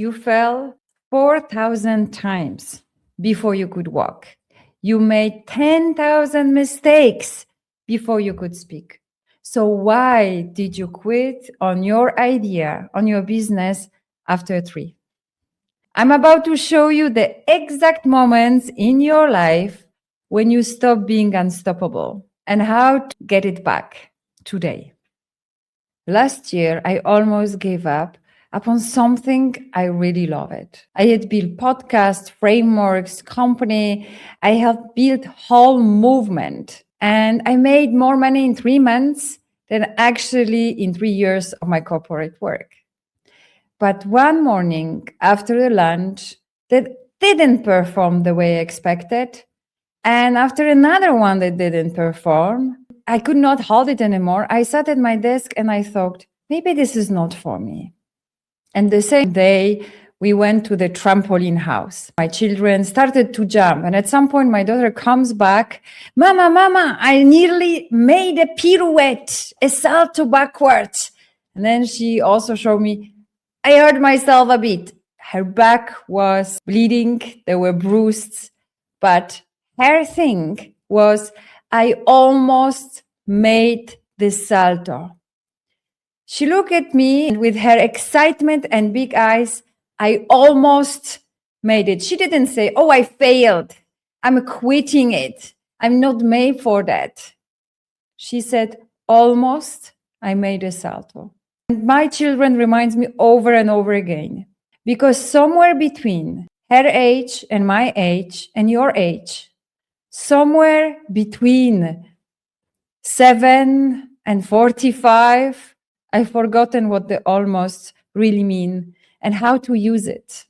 You fell 4,000 times before you could walk. You made 10,000 mistakes before you could speak. So why did you quit on your idea, on your business after 3? I'm about to show you the exact moments in your life when you stop being unstoppable and how to get it back today. Last year, I almost gave up upon something I really loved. I had built podcasts, frameworks, company. I helped build whole movement. And I made more money in 3 months than actually in 3 years of my corporate work. But one morning after a lunch that didn't perform the way I expected, and after another one that didn't perform, I could not hold it anymore. I sat at my desk and I thought, maybe this is not for me. And the same day, we went to the trampoline house. My children started to jump. And at some point, my daughter comes back. Mama, I nearly made a pirouette, a salto backwards. And then she also showed me, I hurt myself a bit. Her back was bleeding. There were bruises. But her thing was, I almost made the salto. She looked at me with her excitement and big eyes. I almost made it. She didn't say, oh, I failed. I'm quitting it. I'm not made for that. She said, almost, I made a salto. And my children reminds me over and over again, because somewhere between her age and my age and your age, somewhere between 7 and 45, I've forgotten what the almost really mean and how to use it.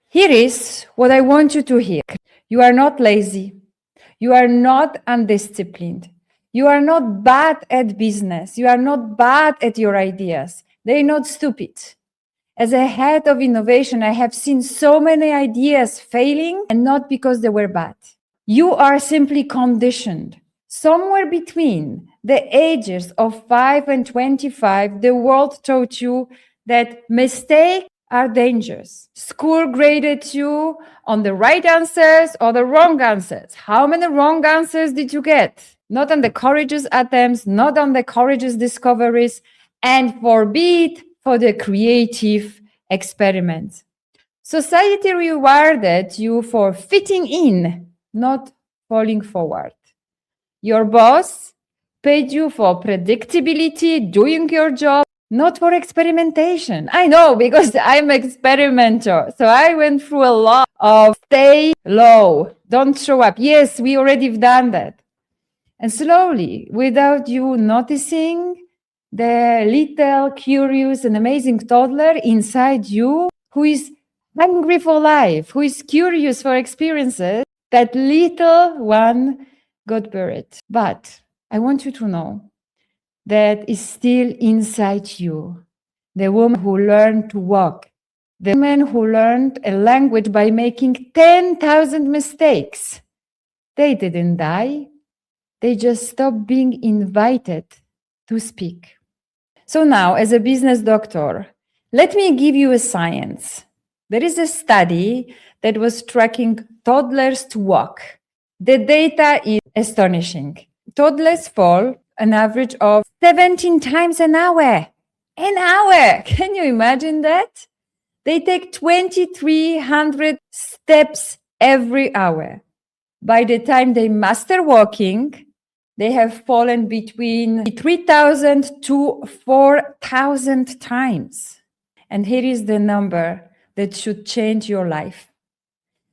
Here is what I want you to hear. You are not lazy. You are not undisciplined. You are not bad at business. You are not bad at your ideas. They're not stupid. As a head of innovation, I have seen so many ideas failing, and not because they were bad. You are simply conditioned. Somewhere between the ages of 5 and 25, the world taught you that mistakes are dangerous. School graded you on the right answers or the wrong answers. How many wrong answers did you get? Not on the courageous attempts, not on the courageous discoveries, and forbid for the creative experiments. Society rewarded you for fitting in, not falling forward. Your boss paid you for predictability, doing your job, not for experimentation. I know, because I'm an experimenter. So I went through a lot of stay low, don't show up. Yes, we already have done that. And slowly, without you noticing, the little, curious, and amazing toddler inside you, who is hungry for life, who is curious for experiences, that little one got buried. But I want you to know that is still inside you. The woman who learned to walk, the woman who learned a language by making 10,000 mistakes. They didn't die. They just stopped being invited to speak. So now, as a business doctor, let me give you a science. There is a study that was tracking toddlers to walk. The data is astonishing. Toddlers fall an average of 17 times an hour. An hour! Can you imagine that? They take 2,300 steps every hour. By the time they master walking, they have fallen between 3,000 to 4,000 times. And here is the number that should change your life.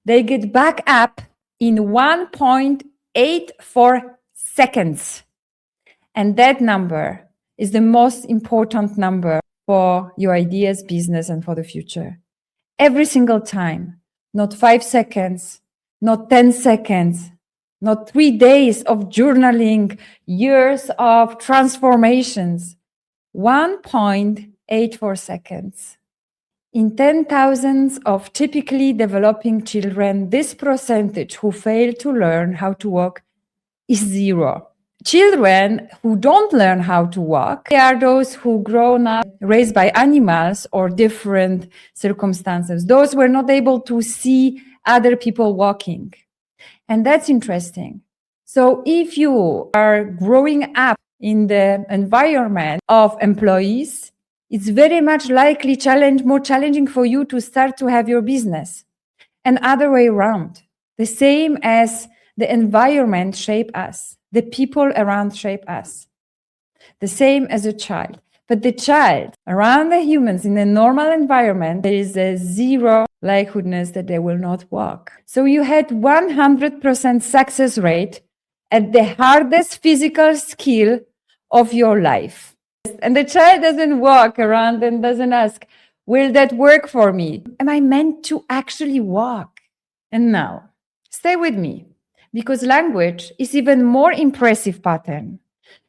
They get back up in 1.84 seconds. And that number is the most important number for your ideas, business, and for the future. Every single time, not 5 seconds, not 10 seconds, not 3 days of journaling, years of transformations, 1.84 seconds. In 10,000s of typically developing children, this percentage who fail to learn how to walk is 0. Children who don't learn how to walk, they are those who grown up raised by animals or different circumstances. Those who were not able to see other people walking. And that's interesting. So if you are growing up in the environment of employees, it's very much likely more challenging for you to start to have your business. And other way around. The same as the environment shape us. The people around shape us. The same as a child. But the child around the humans in a normal environment, there is a zero likeliness that they will not walk. So you had 100% success rate at the hardest physical skill of your life. And the child doesn't walk around and doesn't ask, will that work for me? Am I meant to actually walk? And now, stay with me, because language is even more impressive pattern.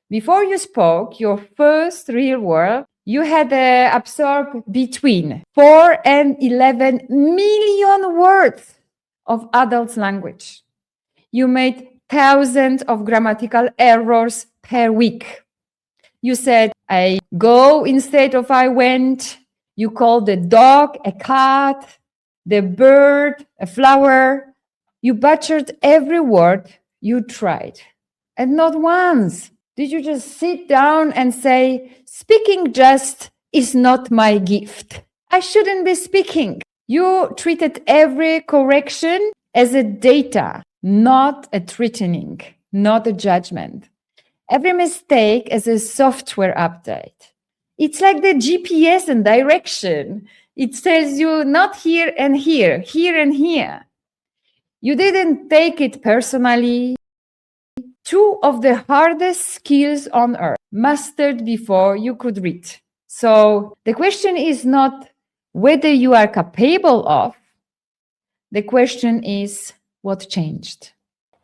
Before you spoke your first real word, you had absorbed between 4 and 11 million words of adult language. You made thousands of grammatical errors per week. You said, I go instead of I went. You called the dog a cat, the bird a flower. You butchered every word you tried. And not once did you just sit down and say, speaking just is not my gift. I shouldn't be speaking. You treated every correction as a data, not a threatening, not a judgment. Every mistake as a software update. It's like the GPS and direction. It tells you not here and here, here and here. You didn't take it personally. Two of the hardest skills on earth mastered before you could read. So the question is not whether you are capable of. The question is what changed.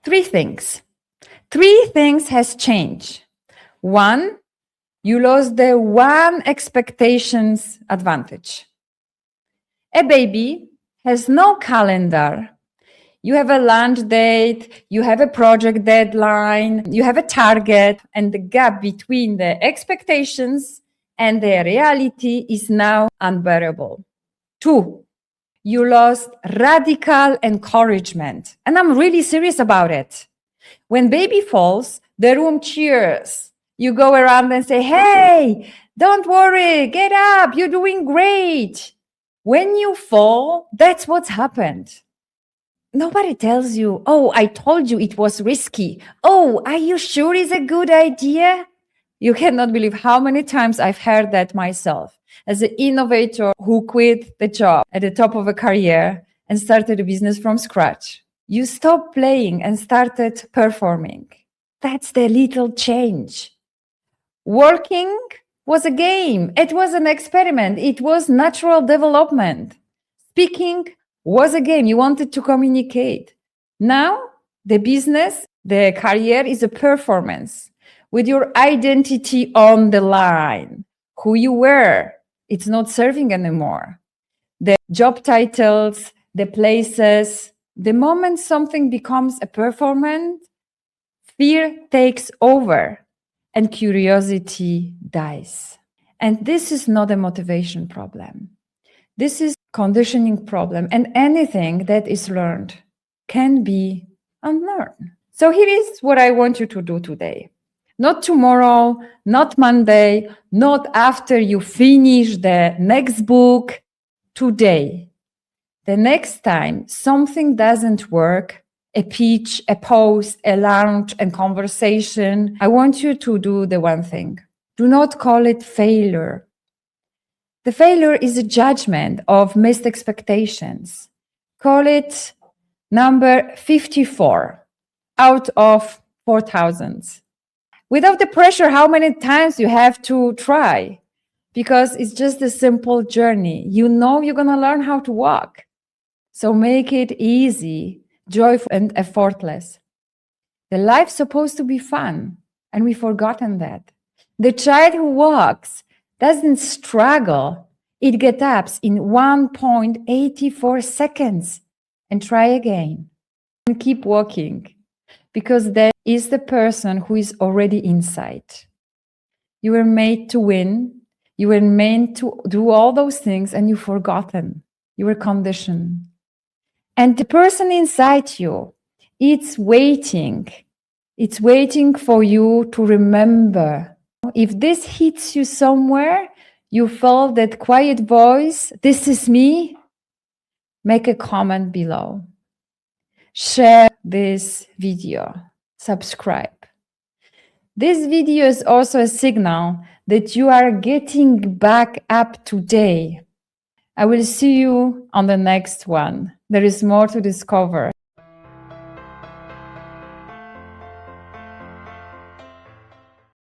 Three things has changed. One, you lost the one expectations advantage. A baby has no calendar. You have a lunch date, you have a project deadline, you have a target, and the gap between the expectations and the reality is now unbearable. Two, you lost radical encouragement. And I'm really serious about it. When baby falls, the room cheers. You go around and say, hey, don't worry, get up, you're doing great. When you fall, that's what's happened. Nobody tells you, oh, I told you it was risky. Oh, are you sure it's a good idea? You cannot believe how many times I've heard that myself as an innovator who quit the job at the top of a career and started a business from scratch. You stopped playing and started performing. That's the little change. Working was a game. It was an experiment. It was natural development. Speaking was a game. You wanted to communicate. Now, the business, the career is a performance with your identity on the line. Who you were, it's not serving anymore. The job titles, the places, the moment something becomes a performance, fear takes over and curiosity dies. And this is not a motivation problem. This is conditioning problem, and anything that is learned can be unlearned. So here is what I want you to do today. Not tomorrow, not Monday, not after you finish the next book. Today, the next time something doesn't work, a pitch, a post, a launch, a conversation, I want you to do the one thing. Do not call it failure. The failure is a judgment of missed expectations. Call it number 54 out of 4,000. Without the pressure, how many times you have to try, because it's just a simple journey. You know you're going to learn how to walk. So make it easy, joyful, and effortless. The life's supposed to be fun, and we've forgotten that. The child who walks doesn't struggle. It gets up in 1.84 seconds and try again and keep walking. because that is the person who is already inside. You were made to win. You were meant to do all those things, and you've forgotten. You were conditioned. And the person inside you, it's waiting. It's waiting for you to remember. If this hits you somewhere, you felt that quiet voice, this is me, make a comment below. Share this video. Subscribe. This video is also a signal that you are getting back up today. I will see you on the next one. There is more to discover.